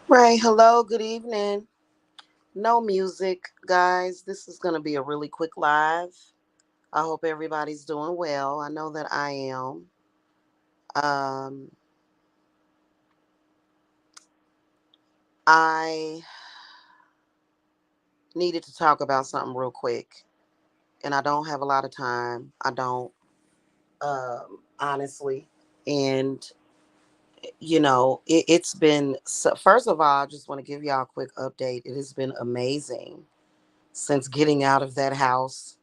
Right. Hello. Good evening. No music, guys. This is going to be a really quick live. I hope everybody's doing well. I know that I am. Um, I needed to talk about something real quick, and I don't have a lot of time. I don't, honestly. And, it's been, so, first of all, I just want to give y'all a quick update. It has been amazing since getting out of that house.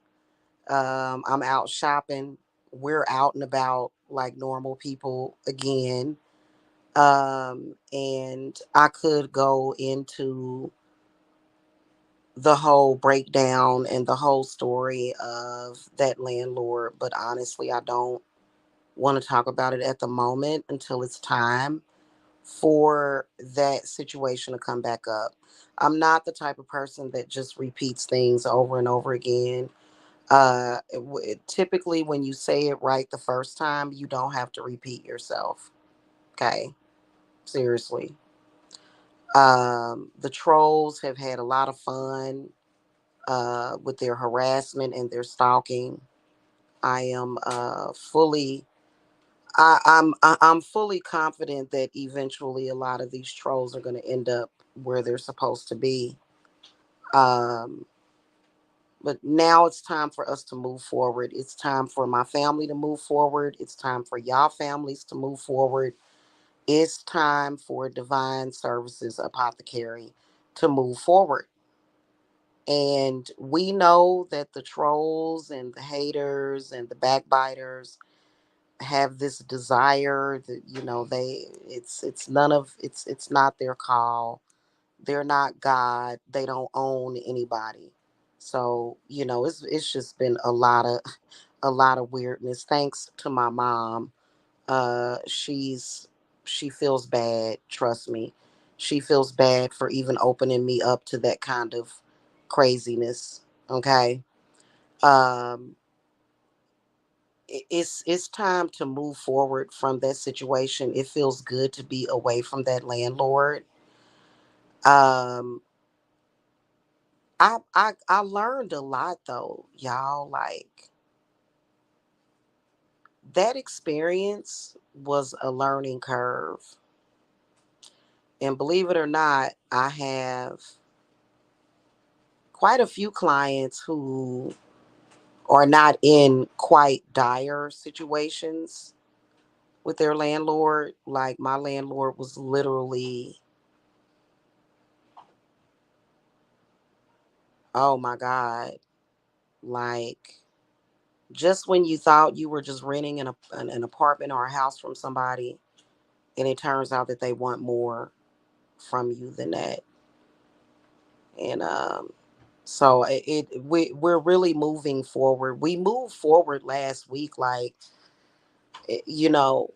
I'm out shopping. We're out and about like normal people again. And I could go into the whole breakdown and the whole story of that landlord, but honestly, I don't want to talk about it at the moment until it's time for that situation to come back up. I'm not the type of person that just repeats things over and over again. Typically, when you say it right the first time, you don't have to repeat yourself. Okay, seriously. The trolls have had a lot of fun with their harassment and their stalking. I am fully. I'm fully confident that eventually a lot of these trolls are going to end up where they're supposed to be. Um, But now it's time for us to move forward. It's time for my family to move forward. It's time for y'all families to move forward. It's time for Divine Services Apothecary to move forward. And we know that the trolls and the haters and the backbiters have this desire that it's none of it's not their call. They're not God. They don't own anybody. So, it's just been a lot of weirdness. Thanks to my mom. She feels bad, trust me. She feels bad for even opening me up to that kind of craziness. Okay. Um it's time to move forward from that situation. It feels good to be away from that landlord. Um I learned a lot though, y'all. Like that experience was a learning curve. And believe it or not, I have quite a few clients who are not in quite dire situations with their landlord. Like my landlord was literally, oh my God, like just when you thought you were just renting an apartment or a house from somebody, and it turns out that they want more from you than that. And so we're really moving forward. We moved forward last week. Like it, you know,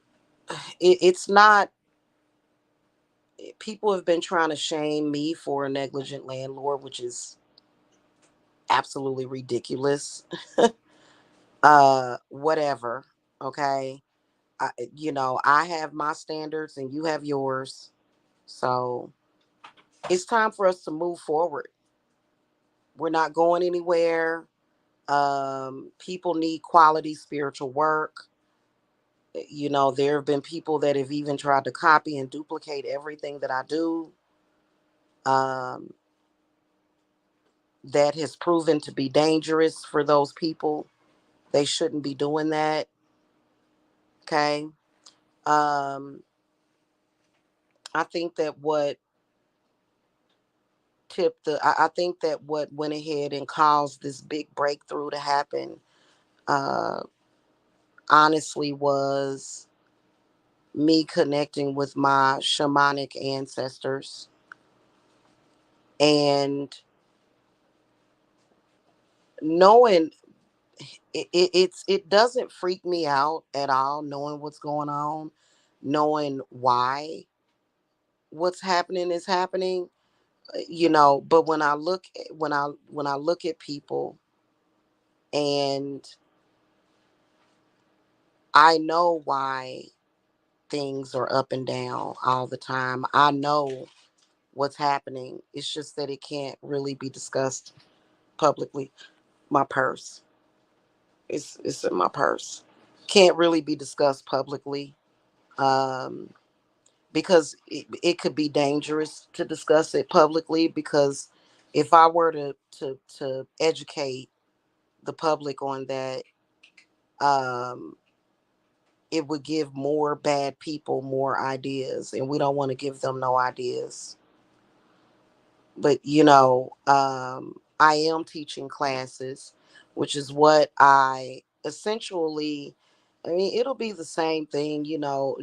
it's not. People have been trying to shame me for a negligent landlord, which is absolutely ridiculous. Whatever. Okay. I have my standards and you have yours. So it's time for us to move forward. We're not going anywhere. People need quality spiritual work. There have been people that have even tried to copy and duplicate everything that I do. Um, that has proven to be dangerous for those people. They shouldn't be doing that. Okay. Um, I think that what I think that what went ahead and caused this big breakthrough to happen, uh, honestly, was me connecting with my shamanic ancestors. And knowing it doesn't freak me out at all, knowing what's going on, knowing why what's happening is happening. But when I look at people, and I know why things are up and down all the time. I know what's happening. It's just that it can't really be discussed publicly. My purse. It's in my purse. Can't really be discussed publicly. Um, because it could be dangerous to discuss it publicly, because if I were to educate the public on that, um, it would give more bad people more ideas, and we don't want to give them no ideas. But I am teaching classes, which is what I essentially, I mean, it'll be the same thing.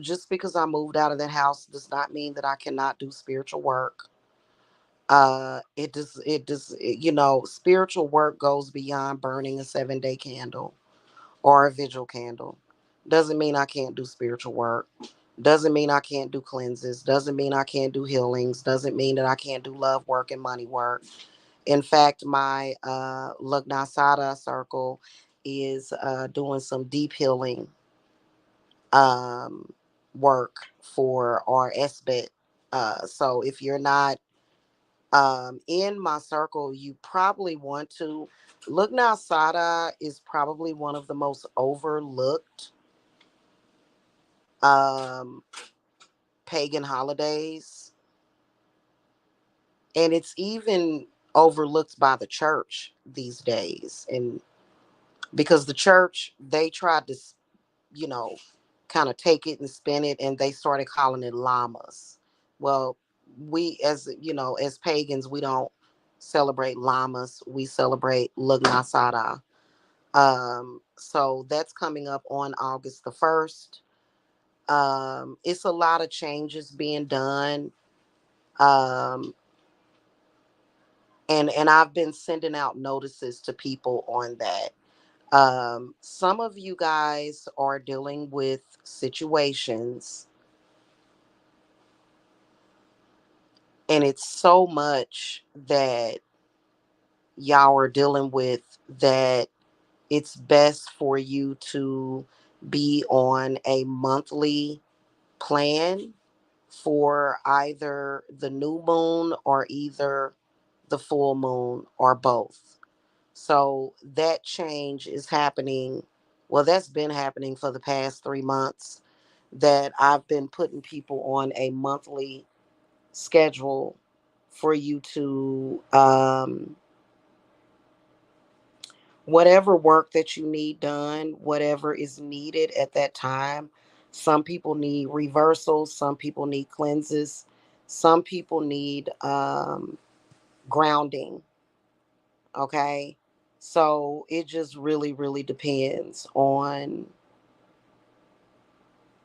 Just because I moved out of that house does not mean that I cannot do spiritual work. Spiritual work goes beyond burning a 7-day candle or a vigil candle. Doesn't mean I can't do spiritual work. Doesn't mean I can't do cleanses. Doesn't mean I can't do healings. Doesn't mean that I can't do love work and money work. In fact, my Lugnasada circle is doing some deep healing um, work for our SBET. So if you're not in my circle, you probably want to. Lugnasada is probably one of the most overlooked um, pagan holidays, and it's even overlooked by the church these days. And because the church, they tried to, you know, kind of take it and spin it, and they started calling it llamas. Well, we, as as pagans, we don't celebrate llamas. We celebrate Lugnasada. So that's coming up on August the 1st. It's a lot of changes being done. Um, and I've been sending out notices to people on that. Some of you guys are dealing with situations, and it's so much that y'all are dealing with that it's best for you to be on a monthly plan for either the new moon or either the full moon or both. So that change is happening. Well, that's been happening for the past 3 months, that I've been putting people on a monthly schedule for you to, whatever work that you need done, whatever is needed at that time. Some people need reversals, some people need cleanses, some people need grounding. Okay. So it just really, really depends on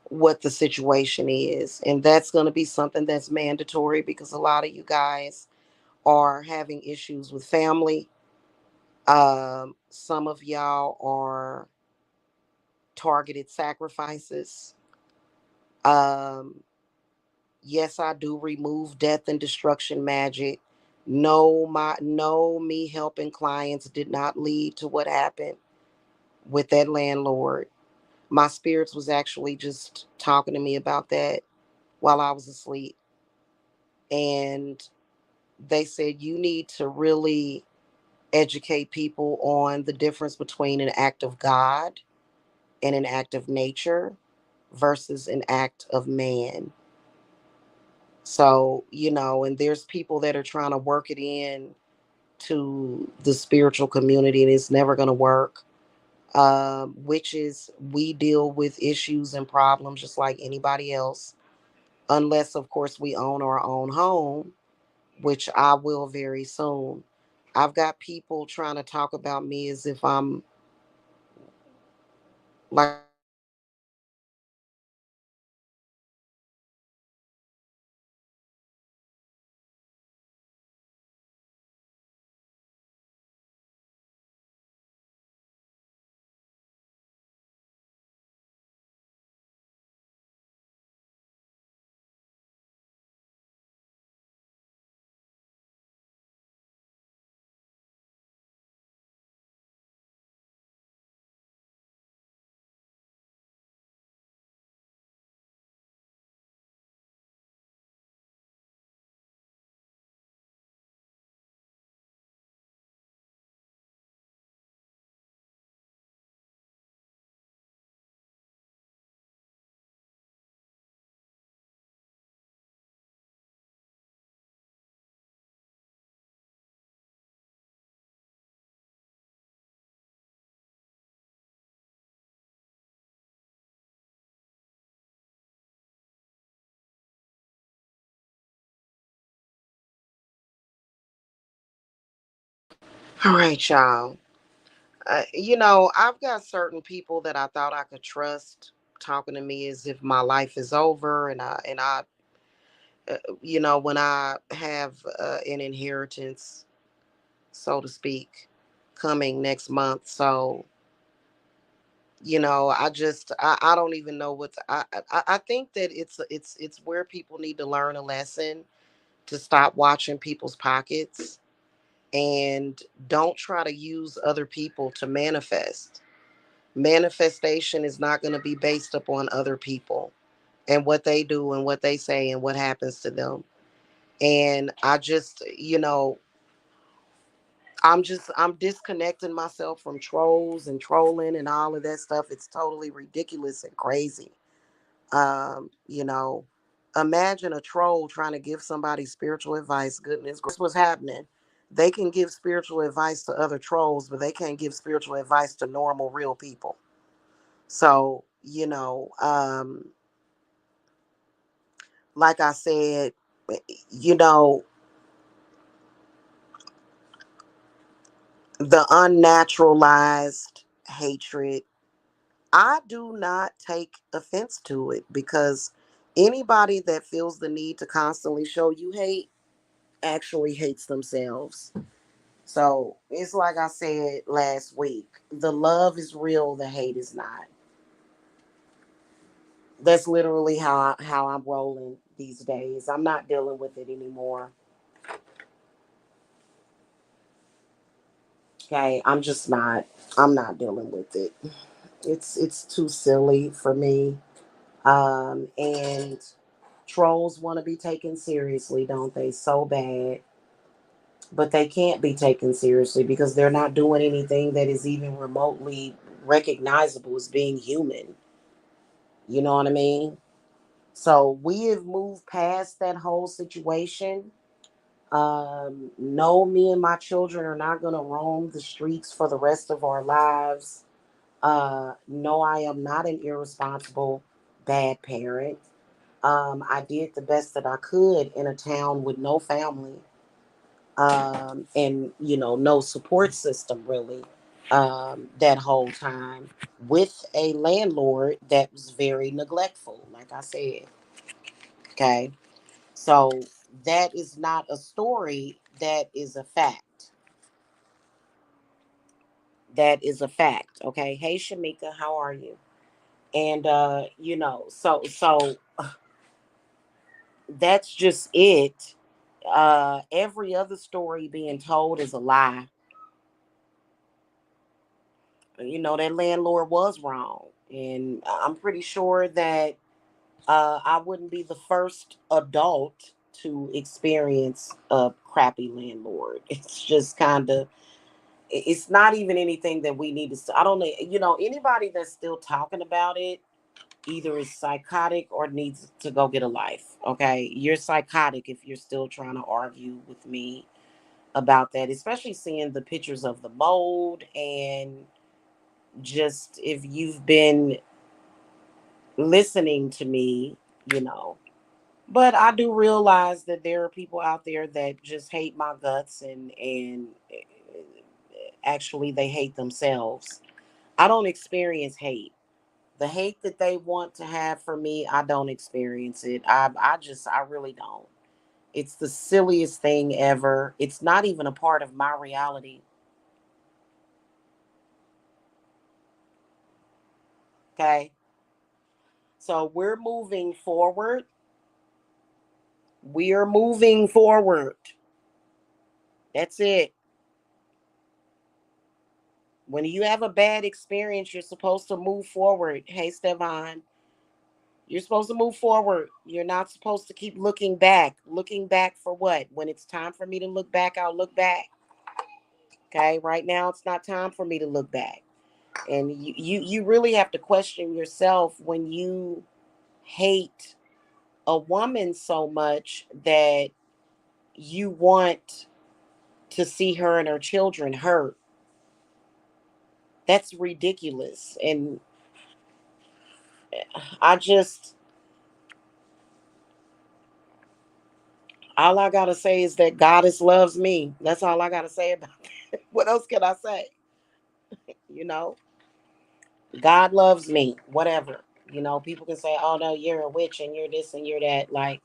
what the situation is. And that's going to be something that's mandatory, because a lot of you guys are having issues with family. Some of y'all are targeted sacrifices. Um, yes, I do remove death and destruction magic. No, me helping clients did not lead to what happened with that landlord. My spirits was actually just talking to me about that while I was asleep. And they said you need to really educate people on the difference between an act of God and an act of nature versus an act of man. So, and there's people that are trying to work it in to the spiritual community, and it's never going to work. Witches, we deal with issues and problems just like anybody else, unless, of course, we own our own home, which I will very soon. I've got people trying to talk about me as if I'm like I'm some kind of witch. All right, y'all. I've got certain people that I thought I could trust talking to me as if my life is over, when I have an inheritance, so to speak, coming next month. So, I don't even know I think that it's where people need to learn a lesson to stop watching people's pockets and don't try to use other people to manifest. Manifestation is not going to be based upon other people and what they do and what they say and what happens to them. And I'm disconnecting myself from trolls and trolling and all of that stuff. It's totally ridiculous and crazy. Um, you know, Imagine a troll trying to give somebody spiritual advice. Goodness, what's happening. They can give spiritual advice to other trolls, but they can't give spiritual advice to normal, real people. So, like I said, you know, the unnaturalized hatred, I do not take offense to it because anybody that feels the need to constantly show you hate actually hates themselves. So it's like I said last week, the love is real, the hate is not. That's literally how I'm rolling these days. I'm not dealing with it anymore. Okay, I'm just not. I'm not dealing with it. It's too silly for me. And trolls want to be taken seriously, don't they? So bad, but they can't be taken seriously because they're not doing anything that is even remotely recognizable as being human. You know what I mean? So we have moved past that whole situation. No, me and my children are not going to roam the streets for the rest of our lives. No, I am not an irresponsible, bad parent. I did the best that I could in a town with no family, and no support system really, that whole time, with a landlord that was very neglectful, like I said. Okay, so that is not a story. That is a fact. That is a fact. Okay. Hey, Shamika, how are you? And so that's just it. Every other story being told is a lie. That landlord was wrong, and I'm pretty sure that I wouldn't be the first adult to experience a crappy landlord. It's just kind of, it's not even anything that we need to. I don't know. Anybody that's still talking about it either is psychotic or needs to go get a life. Okay, you're psychotic if you're still trying to argue with me about that, especially seeing the pictures of the mold, and just if you've been listening to me, you know. But I do realize that there are people out there that just hate my guts, and actually they hate themselves. I don't experience hate. The hate that they want to have for me, I don't experience it. I really don't. It's the silliest thing ever. It's not even a part of my reality. Okay. So we're moving forward. We are moving forward. That's it. When you have a bad experience, you're supposed to move forward. Hey, Stevan, you're supposed to move forward. You're not supposed to keep looking back. Looking back for what? When it's time for me to look back, I'll look back. Okay. Right now, it's not time for me to look back. And you really have to question yourself when you hate a woman so much that you want to see her and her children hurt. That's ridiculous. And I just, all I gotta say is that Goddess loves me. That's all I gotta say about that. What else can I say? You know, God loves me, whatever. People can say, oh no, you're a witch and you're this and you're that. Like,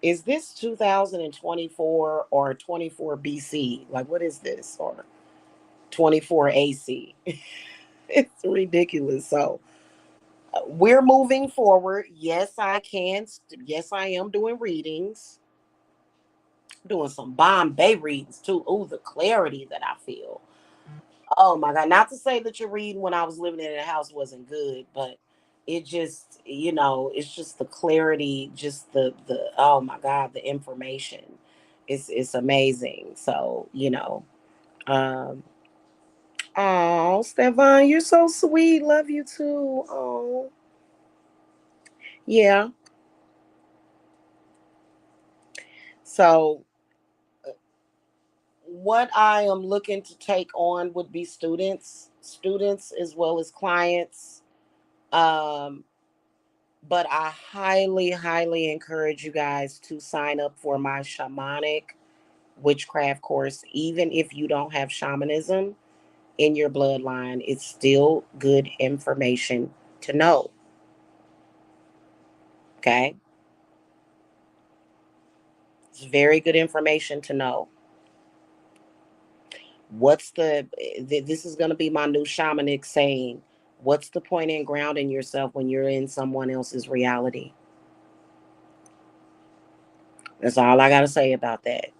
is this 2024 or 24 BC? Like, what is this? Or 24 AC? It's ridiculous. So, we're moving forward. Yes, I can. Yes, I am doing readings, doing some Bombay readings too. Oh, the clarity that I feel. Oh my God. Not to say that your reading when I was living in a house wasn't good, but it just, it's just the clarity, just the oh my God, the information. It's amazing. So, um oh, Stefan, you're so sweet. Love you too. Oh, yeah. So what I am looking to take on would be students as well as clients. Um, but I highly, highly encourage you guys to sign up for my shamanic witchcraft course. Even if you don't have shamanism in your bloodline, it's still good information to know. Okay. It's very good information to know. This is going to be my new shamanic saying. What's the point in grounding yourself when you're in someone else's reality? That's all I got to say about that.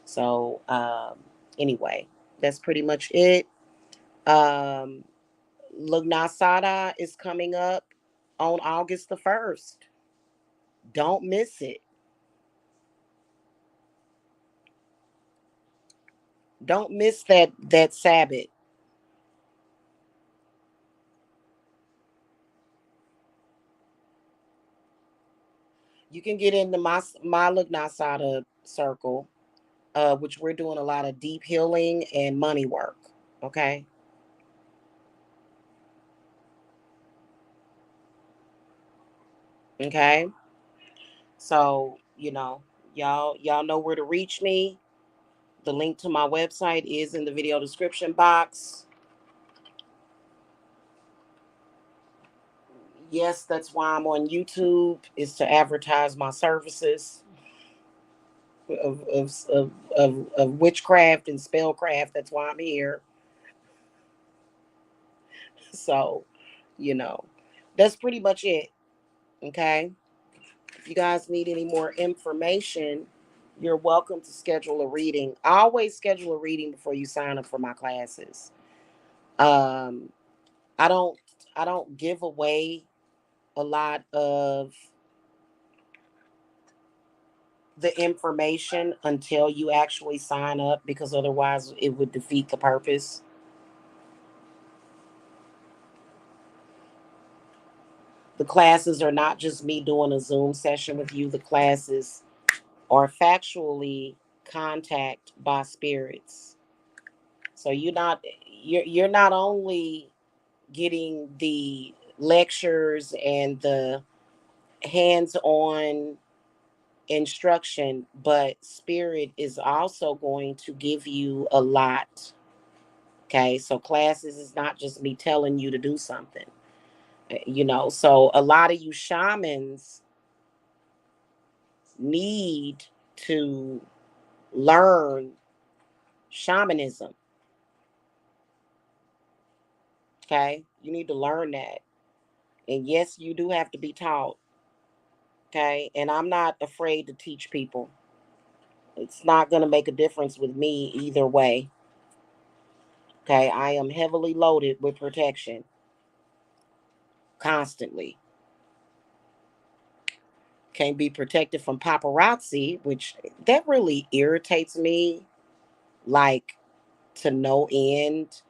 So, anyway, that's pretty much it. Um, Lugnasada is coming up on August the 1st. Don't miss it. Don't miss that Sabbath. You can get into my Lugnasada circle, which we're doing a lot of deep healing and money work. Okay. Okay. So, y'all know where to reach me. The link to my website is in the video description box. Yes, that's why I'm on YouTube, is to advertise my services of witchcraft and spellcraft. That's why I'm here. So, you know, that's pretty much it. Okay. If you guys need any more information, you're welcome to schedule a reading. I always schedule a reading before you sign up for my classes. Um, I don't I don't give away a lot of the information until you actually sign up, because otherwise it would defeat the purpose. The classes are not just me doing a Zoom session with you. The classes are factually contact by spirits. So you're not only getting the lectures and the hands-on instruction, but spirit is also going to give you a lot. Okay, so classes is not just me telling you to do something. So a lot of you shamans need to learn shamanism. Okay, you need to learn that. And yes, you do have to be taught. Okay, and I'm not afraid to teach people. It's not going to make a difference with me either way. Okay, I am heavily loaded with protection constantly. Can't be protected from paparazzi, which that really irritates me, like, to no end.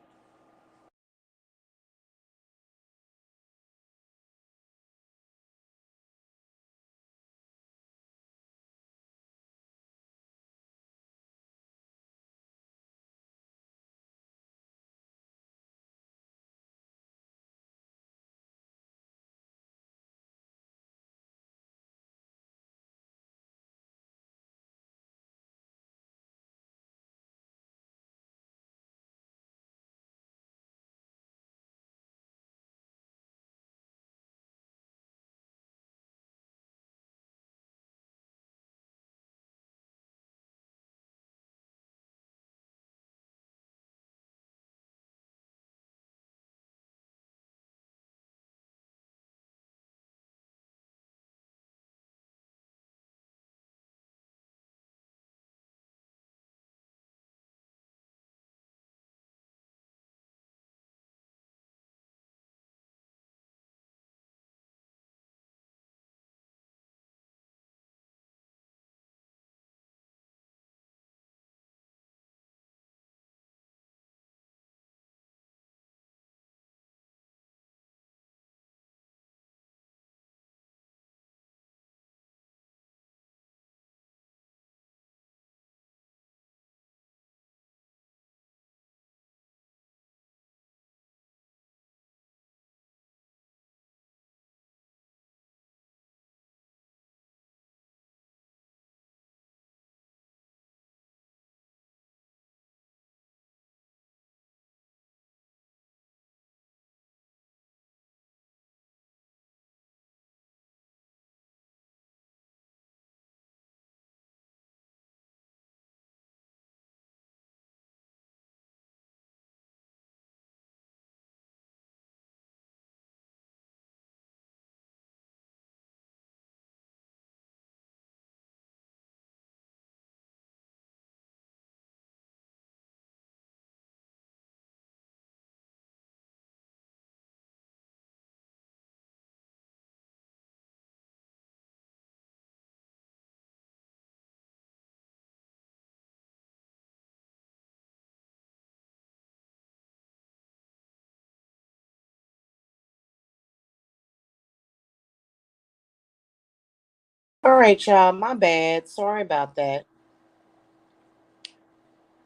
All right, y'all. My bad. Sorry about that.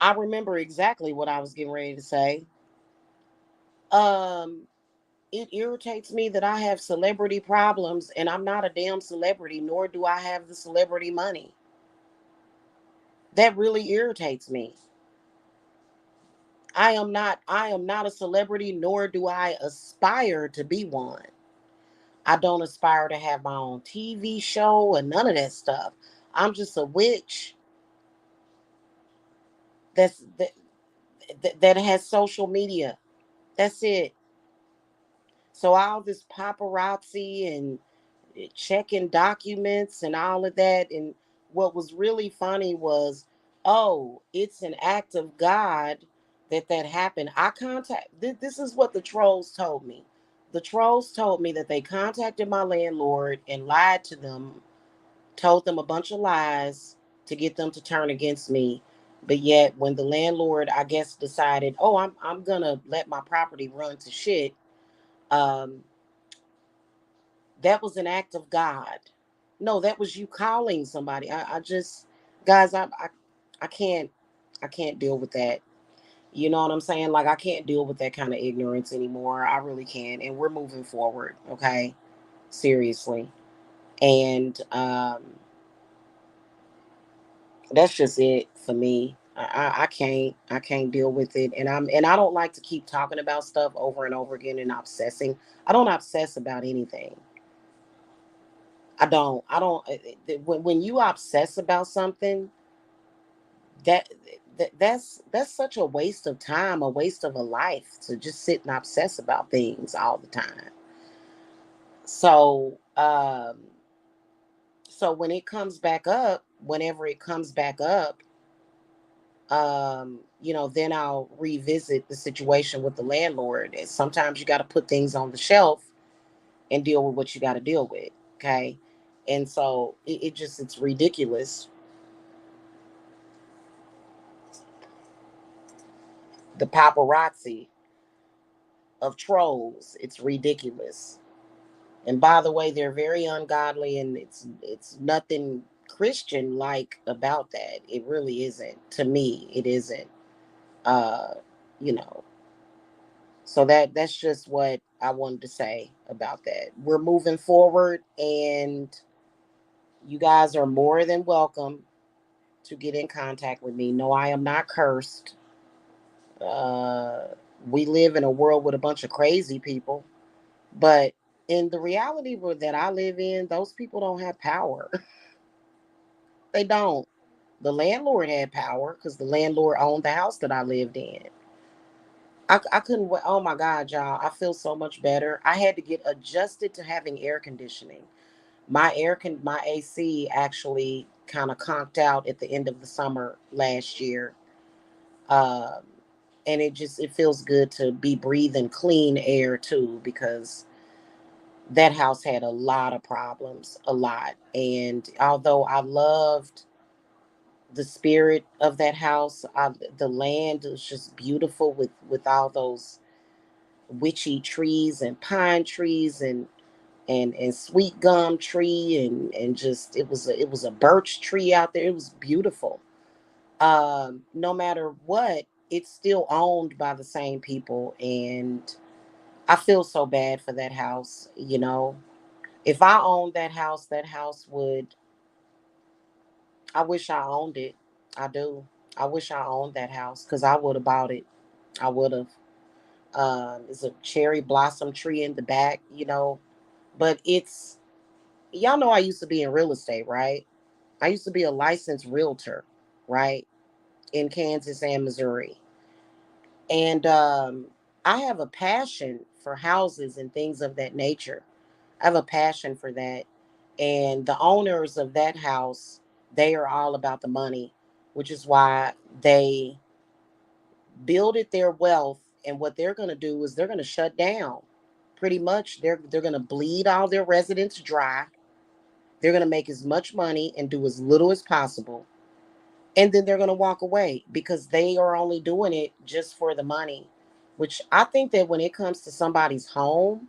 I remember exactly what I was getting ready to say. Um, it irritates me that I have celebrity problems and I'm not a damn celebrity, nor do I have the celebrity money. That really irritates me. I am not a celebrity, nor do I aspire to be one. I don't aspire to have my own TV show and none of that stuff. I'm just a witch that's that has social media. That's it. So all this paparazzi and checking documents and all of that. And what was really funny was, oh, it's an act of God that happened. This is what the trolls told me. The trolls told me that they contacted my landlord and lied to them, told them a bunch of lies to get them to turn against me. But yet, when the landlord, I guess, decided, oh, I'm gonna let my property run to shit, um, that was an act of God. No, that was you calling somebody. I just, guys, I can't, I can't deal with that. You know what I'm saying? Like I can't deal with that kind of ignorance anymore. I really can't. And we're moving forward, okay? Seriously. And that's just it for me. I can't deal with it. And I don't like to keep talking about stuff over and over again and obsessing. I don't obsess about anything. When you obsess about something, that that's such a waste of time, a waste of a life to just sit and obsess about things all the time. So so when it comes back up, whenever it comes back up, then I'll revisit the situation with the landlord. And sometimes you got to put things on the shelf and deal with what you got to deal with. Okay. And so it's ridiculous. The paparazzi of trolls, it's ridiculous. And by the way, they're very ungodly, and it's nothing Christian like about that. It really isn't. To me, it isn't. Uh, you know. So that's just what I wanted to say about that. We're moving forward, and you guys are more than welcome to get in contact with me. No, I am not cursed. Uh, we live in a world with a bunch of crazy people, but in the reality that I live in, those people don't have power. They don't. The landlord had power because the landlord owned the house that I lived in. I couldn't wait. Oh my God, y'all. I feel so much better. I had to get adjusted to having air conditioning. My AC actually kind of conked out at the end of the summer last year. Um, and it feels good to be breathing clean air too, because that house had a lot of problems, a lot. And although I loved the spirit of that house, the land was just beautiful with all those witchy trees and pine trees and sweet gum tree and just it was a birch tree out there. It was beautiful. No matter what, it's still owned by the same people, and I feel so bad for that house. If I owned that house would. I wish I owned it. I do. I wish I owned that house because I would have bought it. I would have. It's a cherry blossom tree in the back. But y'all know I used to be in real estate, right? I used to be a licensed realtor, right, in Kansas and Missouri. And I have a passion for houses and things of that nature. I have a passion for that. And the owners of that house, they are all about the money, which is why they builded their wealth. And what they're going to do is they're going to shut down. Pretty much, they're going to bleed all their residents dry. They're going to make as much money and do as little as possible. And then they're going to walk away because they are only doing it just for the money. Which I think that when it comes to somebody's home,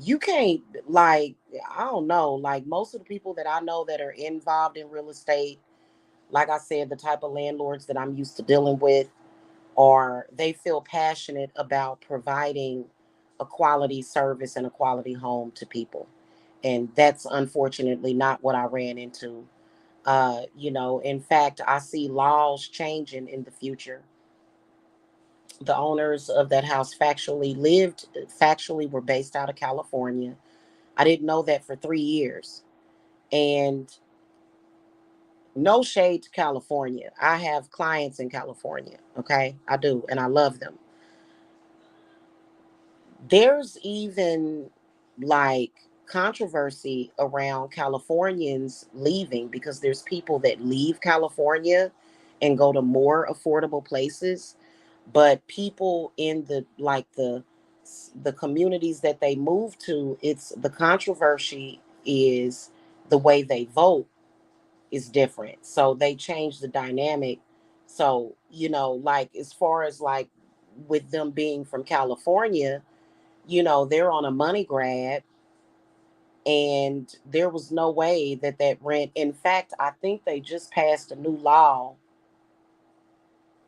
You can't, like, I don't know, like most of the people that I know that are involved in real estate, like I said, the type of landlords that I'm used to dealing with, are they feel passionate about providing a quality service and a quality home to people. And that's unfortunately not what I ran into. In fact, I see laws changing in the future. The owners of that house factually were based out of California. I didn't know that for 3 years. And no shade to California. I have clients in California. Okay. I do. And I love them. There's even like controversy around Californians leaving because there's people that leave California and go to more affordable places, but people in the communities that they move to, it's the controversy is the way they vote is different. So they change the dynamic. So, like as far as like with them being from California, they're on a money grab, and there was no way that that rent. In fact, I think they just passed a new law,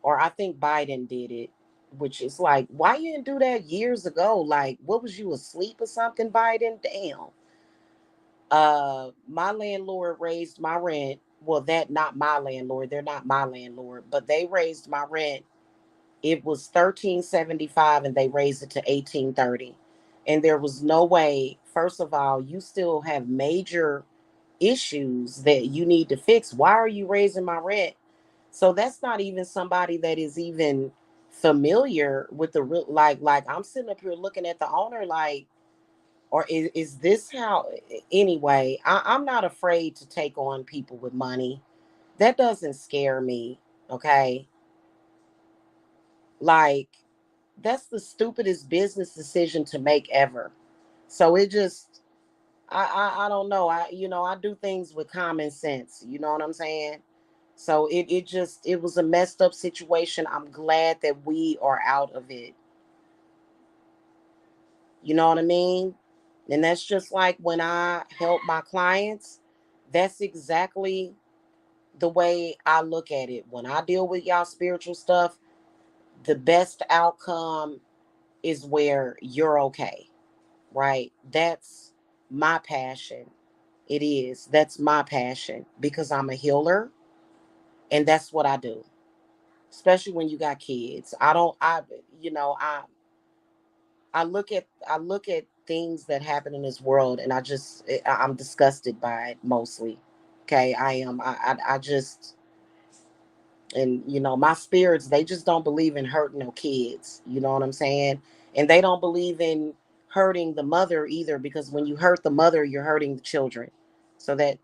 or I think Biden did it, which is like, why you didn't do that years ago? Like, what was you asleep or something, Biden? Damn. My landlord raised my rent. Well, that not my landlord. They're not my landlord, but they raised my rent. It was 13.75 and they raised it to 18.30. And there was no way, first of all, you still have major issues that you need to fix. Why are you raising my rent? So that's not even somebody that is even familiar with the real, like I'm sitting up here looking at the owner like, or is this how? Anyway, I'm not afraid to take on people with money. That doesn't scare me. Okay. Like, that's the stupidest business decision to make ever. So it just, I don't know. I do things with common sense. You know what I'm saying? So it was a messed up situation. I'm glad that we are out of it. You know what I mean? And that's just like when I help my clients. That's exactly the way I look at it. When I deal with y'all spiritual stuff, the best outcome is where you're okay, right? That's my passion. It is. That's my passion because I'm a healer and that's what I do. Especially when you got kids. I don't I you know, I look at things that happen in this world and I'm disgusted by it mostly. Okay, I am. I just, and my spirits, they just don't believe in hurting no kids. You know what I'm saying? And they don't believe in hurting the mother either, because when you hurt the mother, you're hurting the children. So that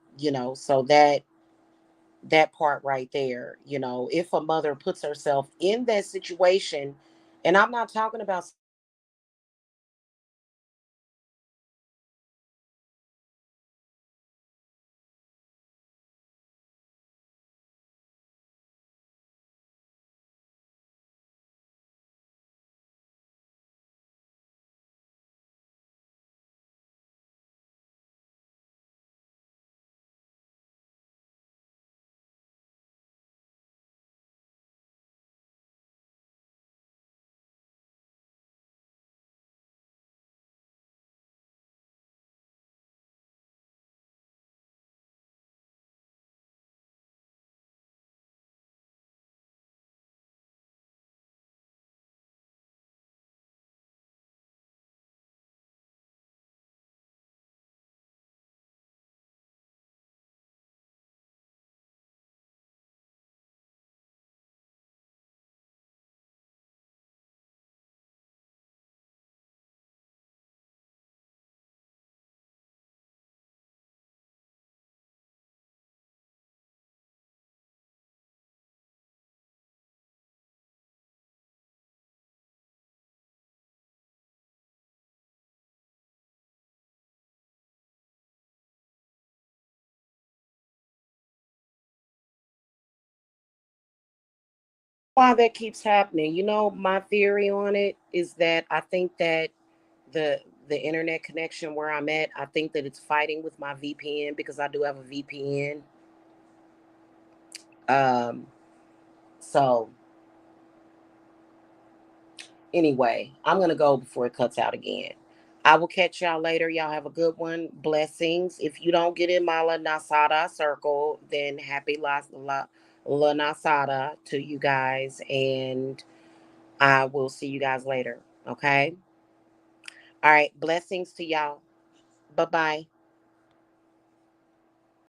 part right there, if a mother puts herself in that situation, and I'm not talking about why that keeps happening. My theory on it is that I think that the the internet connection where I'm at. I think that it's fighting with my VPN because I do have a VPN. Um, so anyway, I'm gonna go before it cuts out again. I will catch y'all later. Y'all have a good one. Blessings. If you don't get in my La Nasada circle, then happy La Nasada to you guys. And I will see you guys later. Okay. All right. Blessings to y'all. Bye bye.